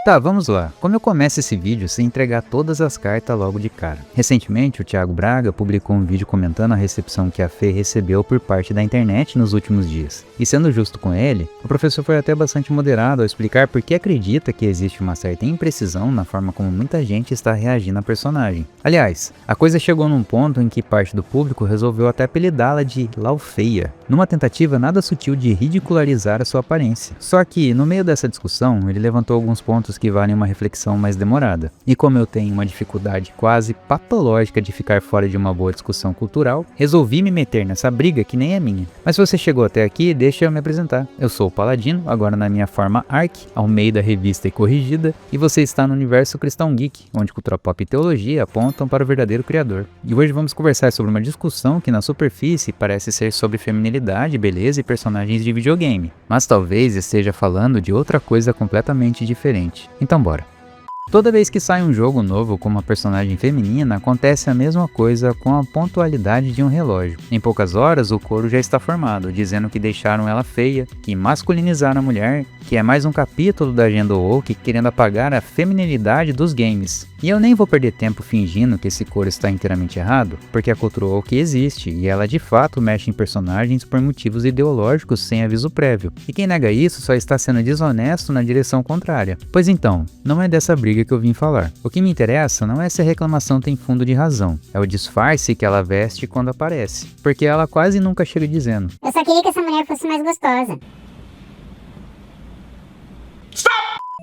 Tá, vamos lá. Como eu começo esse vídeo sem entregar todas as cartas logo de cara? Recentemente, o Thiago Braga publicou um vídeo comentando a recepção que a Fê recebeu por parte da internet nos últimos dias. E sendo justo com ele, o professor foi até bastante moderado ao explicar por que acredita que existe uma certa imprecisão na forma como muita gente está reagindo à personagem. Aliás, a coisa chegou num ponto em que parte do público resolveu até apelidá-la de Laufeia, numa tentativa nada sutil de ridicularizar a sua aparência. Só que, no meio dessa discussão, ele levantou alguns pontos que valem uma reflexão mais demorada. E como eu tenho uma dificuldade quase patológica de ficar fora de uma boa discussão cultural, resolvi me meter nessa briga que nem é minha. Mas se você chegou até aqui, deixa eu me apresentar. Eu sou o Paladino, agora na minha forma Ark, ao meio da revista e corrigida, e você está no universo Cristão Geek, onde cultura pop e teologia apontam para o verdadeiro criador. E hoje vamos conversar sobre uma discussão que na superfície parece ser sobre feminilidade, beleza e personagens de videogame, mas talvez esteja falando de outra coisa completamente diferente. Então bora. Toda vez que sai um jogo novo com uma personagem feminina, acontece a mesma coisa com a pontualidade de um relógio. Em poucas horas, o coro já está formado, dizendo que deixaram ela feia, que masculinizaram a mulher, que é mais um capítulo da agenda woke querendo apagar a feminilidade dos games. E eu nem vou perder tempo fingindo que esse coro está inteiramente errado, porque a cultura woke existe e ela de fato mexe em personagens por motivos ideológicos sem aviso prévio. E quem nega isso só está sendo desonesto na direção contrária. Pois então, não é dessa briga que eu vim falar. O que me interessa não é se a reclamação tem fundo de razão, é o disfarce que ela veste quando aparece, porque ela quase nunca chega dizendo: eu só queria que essa mulher fosse mais gostosa.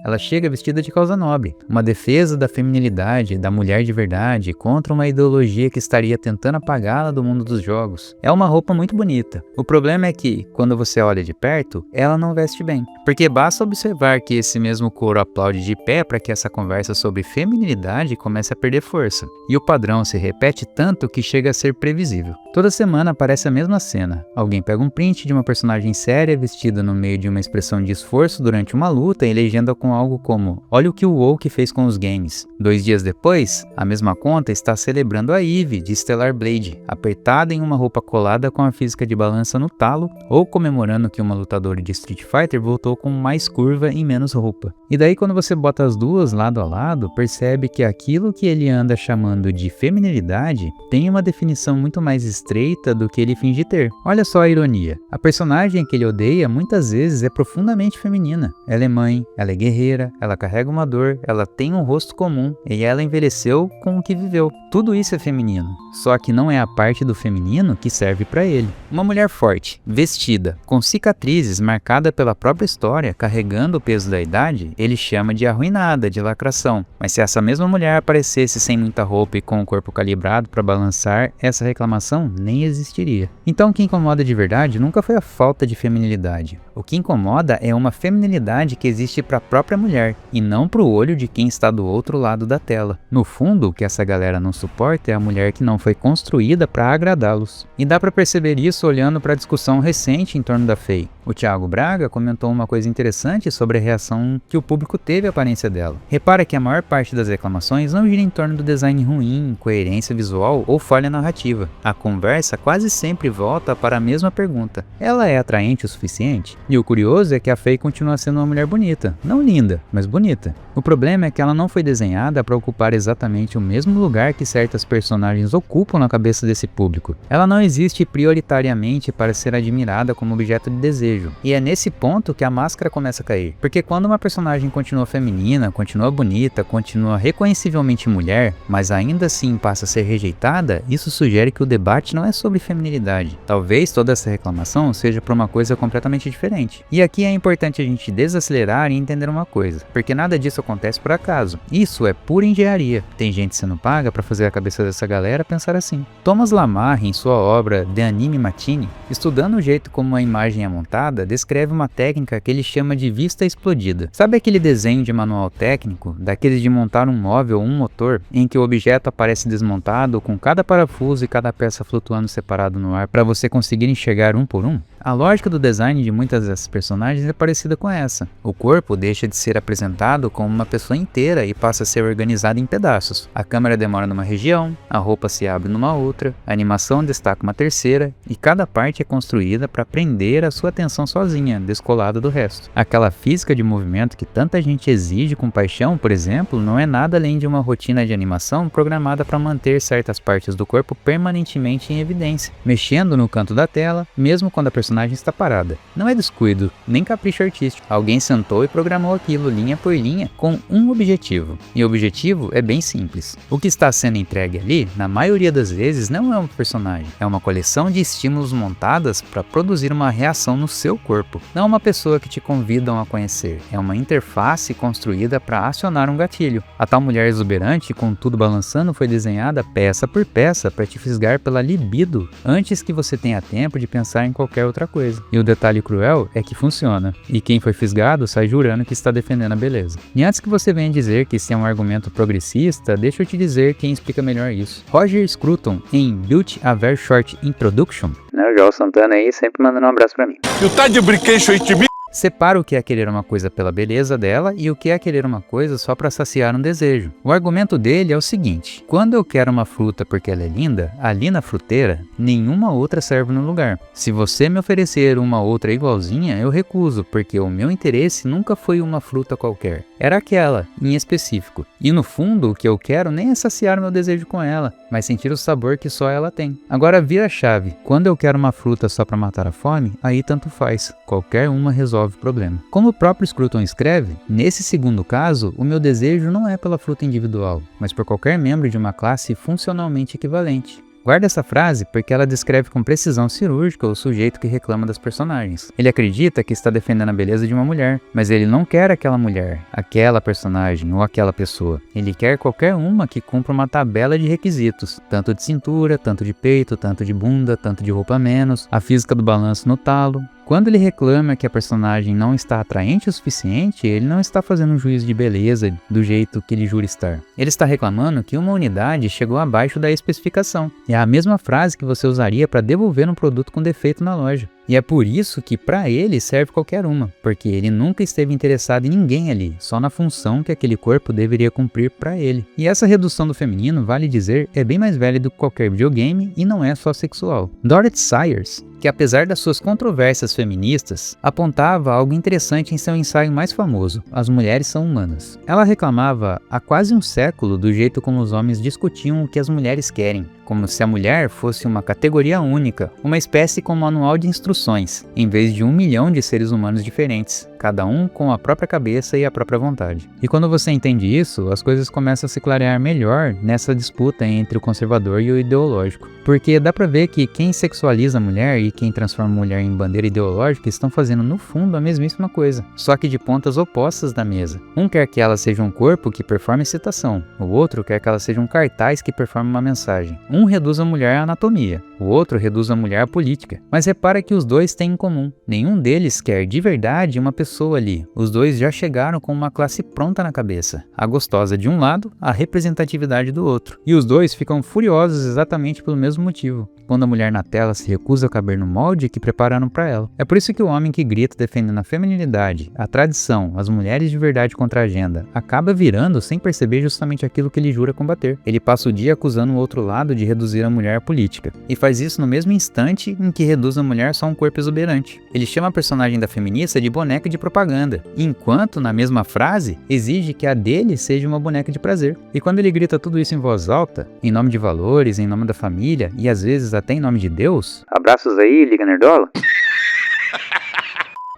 Ela chega vestida de causa nobre, uma defesa da feminilidade, da mulher de verdade, contra uma ideologia que estaria tentando apagá-la do mundo dos jogos. É uma roupa muito bonita. O problema é que, quando você olha de perto, ela não veste bem. Porque basta observar que esse mesmo coro aplaude de pé para que essa conversa sobre feminilidade comece a perder força. E o padrão se repete tanto que chega a ser previsível. Toda semana aparece a mesma cena. Alguém pega um print de uma personagem séria vestida no meio de uma expressão de esforço durante uma luta e legenda com algo como: olha o que o woke fez com os games. 2 dias depois, a mesma conta está celebrando a Eve de Stellar Blade, apertada em uma roupa colada com a física de balança no talo, ou comemorando que uma lutadora de Street Fighter voltou com mais curva e menos roupa. E daí quando você bota as duas lado a lado, percebe que aquilo que ele anda chamando de feminilidade tem uma definição muito mais estreita do que ele finge ter. Olha só a ironia. A personagem que ele odeia muitas vezes é profundamente feminina. Ela é mãe, ela é guerreira, ela carrega uma dor, ela tem um rosto comum e ela envelheceu com o que viveu. Tudo isso é feminino, só que não é a parte do feminino que serve para ele. Uma mulher forte, vestida, com cicatrizes, marcada pela própria história, carregando o peso da idade, ele chama de arruinada, de lacração. Mas se essa mesma mulher aparecesse sem muita roupa e com o corpo calibrado para balançar, essa reclamação nem existiria. Então o que incomoda de verdade nunca foi a falta de feminilidade. O que incomoda é uma feminilidade que existe para a própria mulher, e não para o olho de quem está do outro lado da tela. No fundo, o que essa galera não suporta é a mulher que não foi construída para agradá-los. E dá para perceber isso olhando para a discussão recente em torno da Fei. O Thiago Braga comentou uma coisa interessante sobre a reação que o público teve à aparência dela. Repara que a maior parte das reclamações não gira em torno do design ruim, coerência visual ou falha narrativa. A conversa quase sempre volta para a mesma pergunta: ela é atraente o suficiente? E o curioso é que a Fei continua sendo uma mulher bonita. Não linda, mas bonita. O problema é que ela não foi desenhada para ocupar exatamente o mesmo lugar que certas personagens ocupam na cabeça desse público. Ela não existe prioritariamente para ser admirada como objeto de desejo. E é nesse ponto que a máscara começa a cair. Porque quando uma personagem continua feminina, continua bonita, continua reconhecivelmente mulher, mas ainda assim passa a ser rejeitada, isso sugere que o debate não é sobre feminilidade. Talvez toda essa reclamação seja por uma coisa completamente diferente. E aqui é importante a gente desacelerar e entender uma coisa, porque nada disso acontece por acaso. Isso é pura engenharia. Tem gente sendo paga para fazer a cabeça dessa galera pensar assim. Thomas Lamar, em sua obra The Anime Machine, estudando o jeito como a imagem é montada, descreve uma técnica que ele chama de vista explodida. Sabe aquele desenho de manual técnico, daqueles de montar um móvel ou um motor, em que o objeto aparece desmontado com cada parafuso e cada peça flutuando separado no ar para você conseguir enxergar um por um? A lógica do design de muitas dessas personagens é parecida com essa. O corpo deixa de ser apresentado como uma pessoa inteira e passa a ser organizado em pedaços. A câmera demora numa região, a roupa se abre numa outra, a animação destaca uma terceira e cada parte é construída para prender a sua atenção sozinha, descolada do resto. Aquela física de movimento que tanta gente exige com paixão, por exemplo, não é nada além de uma rotina de animação programada para manter certas partes do corpo permanentemente em evidência, mexendo no canto da tela, mesmo quando a personagem está parada. Não é descuido, nem capricho artístico. Alguém sentou e programou aquilo linha por linha com um objetivo. E o objetivo é bem simples. O que está sendo entregue ali, na maioria das vezes, não é um personagem. É uma coleção de estímulos montadas para produzir uma reação no seu corpo. Não é uma pessoa que te convidam a conhecer. É uma interface construída para acionar um gatilho. A tal mulher exuberante, com tudo balançando, foi desenhada peça por peça para te fisgar pela libido antes que você tenha tempo de pensar em qualquer outra coisa. E o detalhe cruel é que funciona. E quem foi fisgado sai jurando que está defendendo a beleza. E antes que você venha dizer que esse é um argumento progressista, deixa eu te dizer quem explica melhor isso. Roger Scruton, em Built a Very Short Introduction. O Joel Santana aí sempre mandando um abraço pra mim. You tá de brinquedo aí de mim? Separa o que é querer uma coisa pela beleza dela e o que é querer uma coisa só para saciar um desejo. O argumento dele é o seguinte: quando eu quero uma fruta porque ela é linda, ali na fruteira, nenhuma outra serve no lugar. Se você me oferecer uma outra igualzinha, eu recuso, porque o meu interesse nunca foi uma fruta qualquer. Era aquela, em específico. E no fundo, o que eu quero nem é saciar meu desejo com ela, mas sentir o sabor que só ela tem. Agora vira a chave. Quando eu quero uma fruta só para matar a fome, aí tanto faz. Qualquer uma resolve o problema. Como o próprio Scruton escreve, nesse segundo caso, o meu desejo não é pela fruta individual, mas por qualquer membro de uma classe funcionalmente equivalente. Guarda essa frase porque ela descreve com precisão cirúrgica o sujeito que reclama das personagens. Ele acredita que está defendendo a beleza de uma mulher, mas ele não quer aquela mulher, aquela personagem ou aquela pessoa. Ele quer qualquer uma que cumpra uma tabela de requisitos, tanto de cintura, tanto de peito, tanto de bunda, tanto de roupa menos, a física do balanço no talo. Quando ele reclama que a personagem não está atraente o suficiente, ele não está fazendo um juízo de beleza do jeito que ele jura estar. Ele está reclamando que uma unidade chegou abaixo da especificação. É a mesma frase que você usaria para devolver um produto com defeito na loja. E é por isso que para ele serve qualquer uma, porque ele nunca esteve interessado em ninguém ali, só na função que aquele corpo deveria cumprir para ele. E essa redução do feminino, vale dizer, é bem mais velha do que qualquer videogame e não é só sexual. Dorothy Sayers, que apesar das suas controvérsias feministas, apontava algo interessante em seu ensaio mais famoso, As Mulheres São Humanas. Ela reclamava há quase um século do jeito como os homens discutiam o que as mulheres querem, como se a mulher fosse uma categoria única, uma espécie com manual de instruções, em vez de 1 milhão de seres humanos diferentes, cada um com a própria cabeça e a própria vontade. E quando você entende isso, as coisas começam a se clarear melhor nessa disputa entre o conservador e o ideológico. Porque dá pra ver que quem sexualiza a mulher e quem transforma a mulher em bandeira ideológica estão fazendo no fundo a mesmíssima coisa, só que de pontas opostas da mesa. Um quer que ela seja um corpo que performe excitação, o outro quer que ela seja um cartaz que performe uma mensagem. Um reduz a mulher à anatomia, o outro reduz a mulher à política. Mas repara que os dois têm em comum. Nenhum deles quer de verdade uma pessoa ali. Os dois já chegaram com uma classe pronta na cabeça. A gostosa de um lado, a representatividade do outro. E os dois ficam furiosos exatamente pelo mesmo motivo, quando a mulher na tela se recusa a caber no molde que prepararam para ela. É por isso que o homem que grita defendendo a feminilidade, a tradição, as mulheres de verdade contra a agenda, acaba virando sem perceber justamente aquilo que ele jura combater. Ele passa o dia acusando o outro lado de reduzir a mulher à política, e faz isso no mesmo instante em que reduz a mulher só a um corpo exuberante. Ele chama a personagem da feminista de boneca de propaganda, enquanto, na mesma frase, exige que a dele seja uma boneca de prazer. E quando ele grita tudo isso em voz alta, em nome de valores, em nome da família, e às vezes até em nome de Deus, Abraços aí, Liga Nerdola.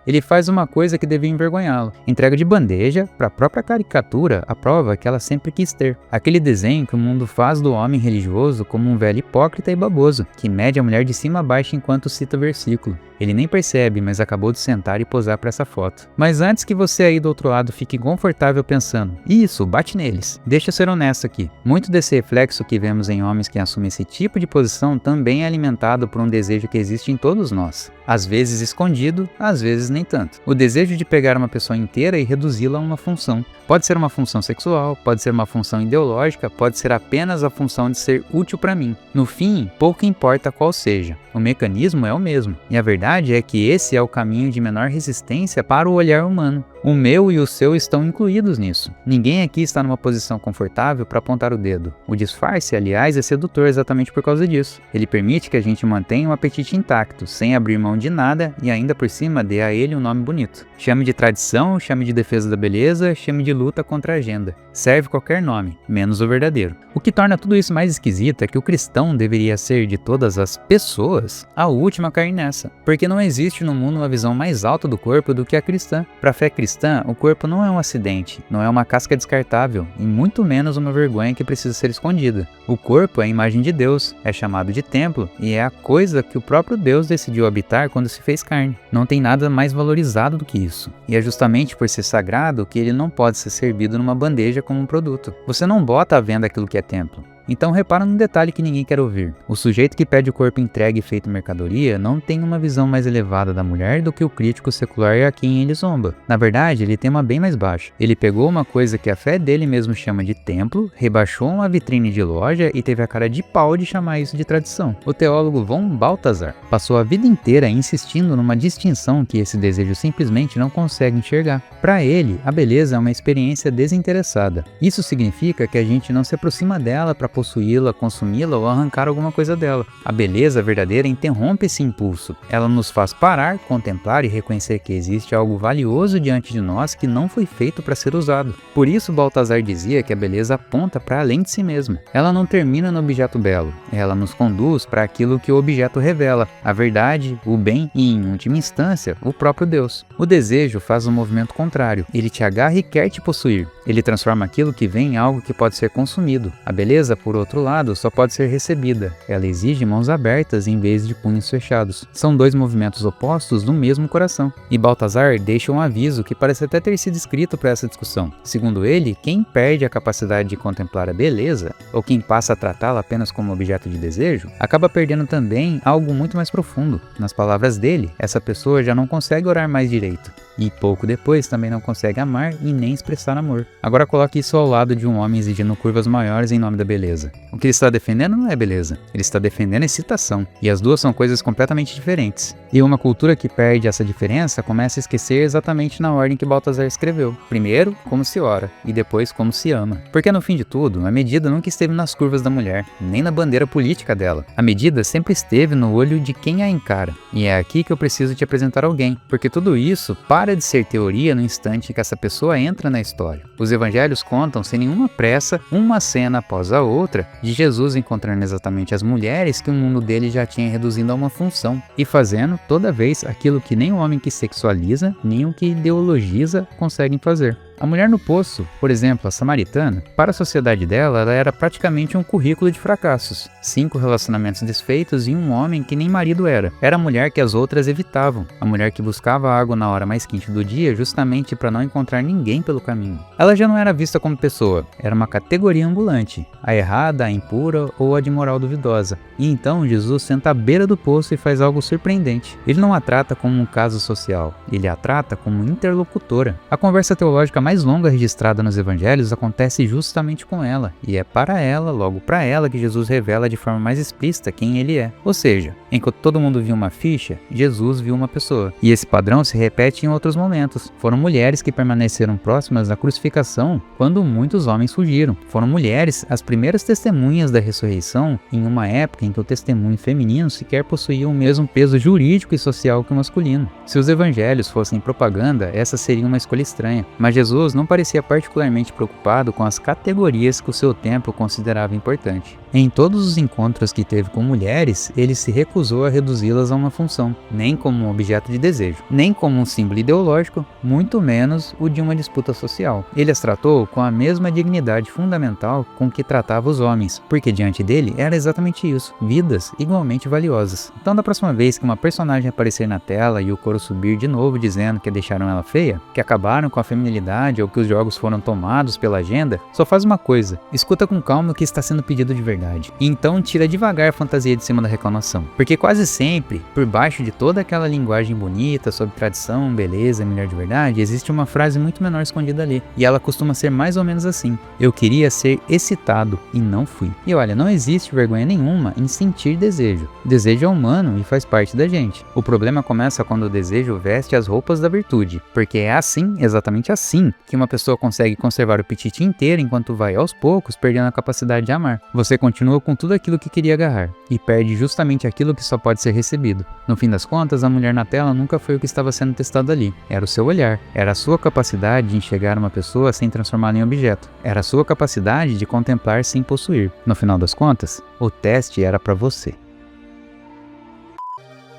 ele faz uma coisa que devia envergonhá-lo. Entrega de bandeja, para a própria caricatura, a prova que ela sempre quis ter. Aquele desenho que o mundo faz do homem religioso como um velho hipócrita e baboso, que mede a mulher de cima a baixo enquanto cita o versículo. Ele nem percebe, mas acabou de sentar e posar para essa foto. Mas antes que você aí do outro lado fique confortável pensando, isso, bate neles. Deixa eu ser honesto aqui. Muito desse reflexo que vemos em homens que assumem esse tipo de posição também é alimentado por um desejo que existe em todos nós. Às vezes escondido, às vezes nem tanto. O desejo de pegar uma pessoa inteira e reduzi-la a uma função. Pode ser uma função sexual, pode ser uma função ideológica, pode ser apenas a função de ser útil para mim. No fim, pouco importa qual seja, o mecanismo é o mesmo. E a verdade é que esse é o caminho de menor resistência para o olhar humano. O meu e o seu estão incluídos nisso. Ninguém aqui está numa posição confortável para apontar o dedo. O disfarce, aliás, é sedutor exatamente por causa disso. Ele permite que a gente mantenha um apetite intacto, sem abrir mão de nada e ainda por cima dê a ele um nome bonito. Chame de tradição, chame de defesa da beleza, chame de luta contra a agenda. Serve qualquer nome, menos o verdadeiro. O que torna tudo isso mais esquisito é que o cristão deveria ser, de todas as pessoas, a última a cair nessa. Porque não existe no mundo uma visão mais alta do corpo do que a cristã. Para a fé cristã, o corpo não é um acidente, não é uma casca descartável, e muito menos uma vergonha que precisa ser escondida. O corpo é a imagem de Deus, é chamado de templo, e é a coisa que o próprio Deus decidiu habitar quando se fez carne. Não tem nada mais valorizado do que isso. E é justamente por ser sagrado que ele não pode ser servido numa bandeja como um produto. Você não bota à venda aquilo que é templo. Então repara num detalhe que ninguém quer ouvir. O sujeito que pede o corpo entregue e feito mercadoria não tem uma visão mais elevada da mulher do que o crítico secular a quem ele zomba. Na verdade, ele tem uma bem mais baixa. Ele pegou uma coisa que a fé dele mesmo chama de templo, rebaixou uma vitrine de loja e teve a cara de pau de chamar isso de tradição. O teólogo von Balthasar passou a vida inteira insistindo numa distinção que esse desejo simplesmente não consegue enxergar. Para ele, a beleza é uma experiência desinteressada. Isso significa que a gente não se aproxima dela para possuí-la, consumi-la ou arrancar alguma coisa dela. A beleza verdadeira interrompe esse impulso. Ela nos faz parar, contemplar e reconhecer que existe algo valioso diante de nós que não foi feito para ser usado. Por isso Balthasar dizia que a beleza aponta para além de si mesma. Ela não termina no objeto belo, ela nos conduz para aquilo que o objeto revela, a verdade, o bem e, em última instância, o próprio Deus. O desejo faz um movimento contrário. Ele te agarra e quer te possuir. Ele transforma aquilo que vem em algo que pode ser consumido. A beleza, por outro lado, só pode ser recebida. Ela exige mãos abertas em vez de punhos fechados. São dois movimentos opostos do mesmo coração. E Balthasar deixa um aviso que parece até ter sido escrito para essa discussão. Segundo ele, quem perde a capacidade de contemplar a beleza, ou quem passa a tratá-la apenas como objeto de desejo, acaba perdendo também algo muito mais profundo. Nas palavras dele, essa pessoa já não consegue orar mais direito. E pouco depois também não consegue amar e nem expressar amor. Agora coloque isso ao lado de um homem exigindo curvas maiores em nome da beleza. O que ele está defendendo não é beleza, ele está defendendo excitação. E as duas são coisas completamente diferentes. E uma cultura que perde essa diferença começa a esquecer exatamente na ordem que Balthasar escreveu. Primeiro, como se ora, e depois como se ama. Porque no fim de tudo, a medida nunca esteve nas curvas da mulher, nem na bandeira política dela. A medida sempre esteve no olho de quem a encara. E é aqui que eu preciso te apresentar alguém, porque tudo isso para de ser teoria no instante que essa pessoa entra na história. Os evangelhos contam sem nenhuma pressa, uma cena após a outra, de Jesus encontrando exatamente as mulheres que o mundo dele já tinha reduzido a uma função, e fazendo toda vez aquilo que nem o homem que sexualiza, nem o que ideologiza conseguem fazer. A mulher no poço, por exemplo, a samaritana, para a sociedade dela, ela era praticamente um currículo de fracassos. 5 relacionamentos desfeitos e um homem que nem marido era. Era a mulher que as outras evitavam. A mulher que buscava água na hora mais quente do dia justamente para não encontrar ninguém pelo caminho. Ela já não era vista como pessoa, era uma categoria ambulante. A errada, a impura ou a de moral duvidosa. E então Jesus senta à beira do poço e faz algo surpreendente. Ele não a trata como um caso social, ele a trata como interlocutora. A conversa teológica mais longa registrada nos evangelhos acontece justamente com ela, e é para ela, logo para ela, que Jesus revela de forma mais explícita quem ele é. Ou seja, enquanto todo mundo viu uma ficha, Jesus viu uma pessoa. E esse padrão se repete em outros momentos. Foram mulheres que permaneceram próximas da crucificação quando muitos homens fugiram. Foram mulheres as primeiras testemunhas da ressurreição em uma época em que o testemunho feminino sequer possuía o mesmo peso jurídico e social que o masculino. Se os evangelhos fossem propaganda, essa seria uma escolha estranha, mas Jesus não parecia particularmente preocupado com as categorias que o seu tempo considerava importante. Em todos os encontros que teve com mulheres, ele se recusou a reduzi-las a uma função, nem como um objeto de desejo, nem como um símbolo ideológico, muito menos o de uma disputa social. Ele as tratou com a mesma dignidade fundamental com que tratava os homens, porque diante dele era exatamente isso, vidas igualmente valiosas. Então da próxima vez que uma personagem aparecer na tela e o coro subir de novo dizendo que deixaram ela feia, que acabaram com a feminilidade ou que os jogos foram tomados pela agenda, só faz uma coisa, escuta com calma o que está sendo pedido de verdade. verdade. E então tira devagar a fantasia de cima da reclamação. Porque quase sempre, por baixo de toda aquela linguagem bonita sobre tradição, beleza, mulher de verdade, existe uma frase muito menor escondida ali. E ela costuma ser mais ou menos assim: eu queria ser excitado e não fui. E olha, não existe vergonha nenhuma em sentir desejo. Desejo é humano e faz parte da gente. O problema começa quando o desejo veste as roupas da virtude, porque é assim, exatamente assim, que uma pessoa consegue conservar o apetite inteiro enquanto vai aos poucos perdendo a capacidade de amar. Você continua com tudo aquilo que queria agarrar e perde justamente aquilo que só pode ser recebido. No fim das contas, a mulher na tela nunca foi o que estava sendo testado ali. Era o seu olhar, era a sua capacidade de enxergar uma pessoa sem transformá-la em objeto, era a sua capacidade de contemplar sem possuir. No final das contas, o teste era para você.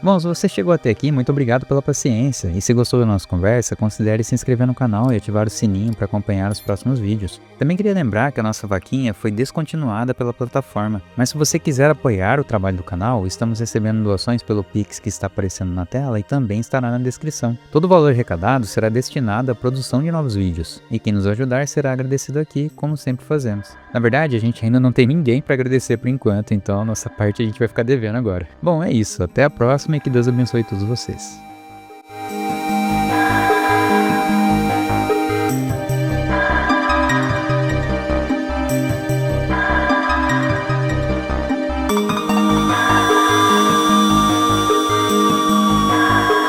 Bom, se você chegou até aqui, muito obrigado pela paciência, e se gostou da nossa conversa, considere se inscrever no canal e ativar o sininho para acompanhar os próximos vídeos. Também queria lembrar que a nossa vaquinha foi descontinuada pela plataforma, mas se você quiser apoiar o trabalho do canal, estamos recebendo doações pelo Pix que está aparecendo na tela e também estará na descrição. Todo o valor arrecadado será destinado à produção de novos vídeos, e quem nos ajudar será agradecido aqui, como sempre fazemos. Na verdade, a gente ainda não tem ninguém para agradecer por enquanto, então a nossa parte a gente vai ficar devendo agora. Bom, é isso, até a próxima e que Deus abençoe todos vocês.